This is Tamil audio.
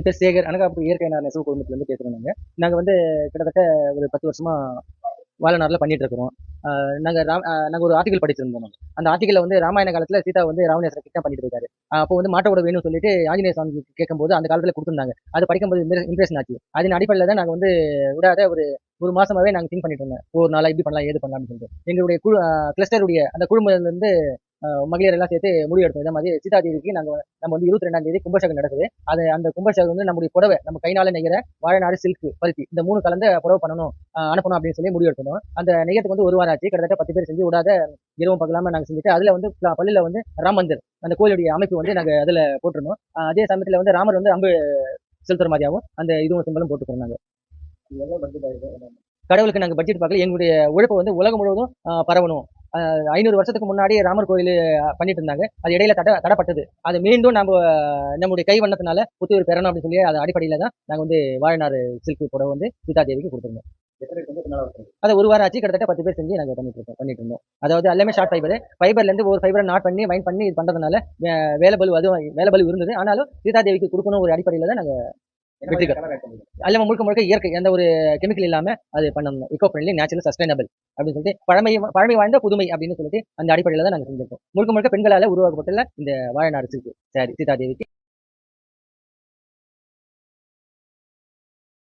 என் பேர் சேகர். அனகாபுரம் இயற்கை நெசவு குழுமத்துலேருந்து பேசுகிறோம். நாங்கள் வந்து கிட்டத்தட்ட ஒரு 10 வருஷமா வாழைநாரில் பண்ணிட்டு இருக்கிறோம். நாங்கள் ஒரு ஆர்டிகல் படிச்சிருந்தோம். அந்த ஆர்டிகலில் வந்து ராமாயண காலத்தில் சீதா வந்து ராவணேஸ்வரர் கிட்ட பண்ணிட்டு இருக்காரு. அப்போ வந்து மாட்டோட வேணும்னு சொல்லிட்டு ஆஞ்சநேய சுவாமி கேட்கும்போது அந்த காலத்தில் கொடுத்துருந்தாங்க. அது படிக்கும்போது இம்ப்ரெஷன் ஆச்சு. அதன் அடிப்படையில் தான் நாங்கள் வந்து விடாத ஒரு மாசமாவே நாங்கள் திங்க் பண்ணிட்டு இருந்தோம். ஒரு நாளா இப்படி பண்ணலாம் ஏது பண்ணலாம்னு சொல்லிட்டு எங்களுடைய குழு கிளஸ்டருடைய அந்த குழுமத்திலிருந்து மகளிர் எல்லாம் சேர்த்து முடிவு எடுத்தோம். இந்த மாதிரி சீதா தேவிக்கு நம்ம வந்து 22ஆம் தேதி கும்பாபிஷேகம் நடக்குது. அந்த கும்பாபிஷேகம் வந்து நம்முடைய புடவை நம்ம கைனால நெய்கிற வாழைநாறு, சில்க், பருத்தி இந்த 3 கலந்த புடவை பண்ணணும், அனுப்பணும் அப்படின்னு சொல்லி முடிவு எடுத்தோம். அந்த நெய்யத்துக்கு வந்து ஒரு வாரம் ஆச்சு. கிட்டத்தட்ட 10 பேர் செஞ்சு விடாத இரவும் பகலாம நாங்கள் செஞ்சுட்டு அதுல வந்து பள்ளியில வந்து ராம் மந்திர் அந்த கோயிலுடைய அமைப்பு வந்து நாங்கள் அதுல போட்டிருந்தோம். அதே சமயத்துல வந்து ராமர் வந்து அம்பு செலுத்துற மாதிரியாகவும் அந்த இதுவும் சிம்பலும் போட்டுக்கிறோம். நாங்கள் கடவுளுக்கு நாங்கள் பட்ஜெட் பார்க்கல. எங்களுடைய உழைப்பை வந்து உலகம் முழுவதும் பரவணும். 500 வருஷத்துக்கு முன்னாடி ராமர் கோயில் பண்ணிட்டு இருந்தாங்க. அது இடையில தடப்பட்டது. அது மீண்டும் நம்முடைய கை வண்ணத்தினால புத்துயிர் பெறணும் அப்படின்னு சொல்லி அது அடிப்படையில தான் நாங்கள் வந்து வாழைநாறு சில்க் புடவை வந்து சீதா தேவிக்கு கொடுத்துருந்தோம். அது ஒரு வாரம் ஆச்சு. கிட்டத்தட்ட 10 பேர் செஞ்சு நாங்கள் பண்ணிட்டு இருந்தோம். அதாவது எல்லாமே ஷார்ட் ஃபைபர்ல இருந்து ஒரு ஃபைபரை நாட் பண்ணி வைண்ட் பண்ணி இது பண்றதுனால வேலைபல் இருந்தது. ஆனாலும் சீதா தேவிக்கு கொடுக்கணும் ஒரு அடிப்படையில தான் நாங்கள் எல்லாமே முழுக்க இயற்கை, எந்த ஒரு கெமிக்கல் இல்லாம அது பண்ணணும். இக்கோ ஃப்ரெண்ட்லி, நேச்சுரல், சஸ்டைனபிள் அப்படின்னு சொல்லிட்டு பழமை வாய்ந்த புதுமை அப்படின்னு சொல்லிட்டு அந்த அடிப்படையில தான் நாங்கள் செஞ்சிருக்கோம். முழுக்க பெண்களால உருவாக்கப்பட்டுள்ள இந்த வாழைநாறு சில்க் சாரி சீதா தேவிக்கு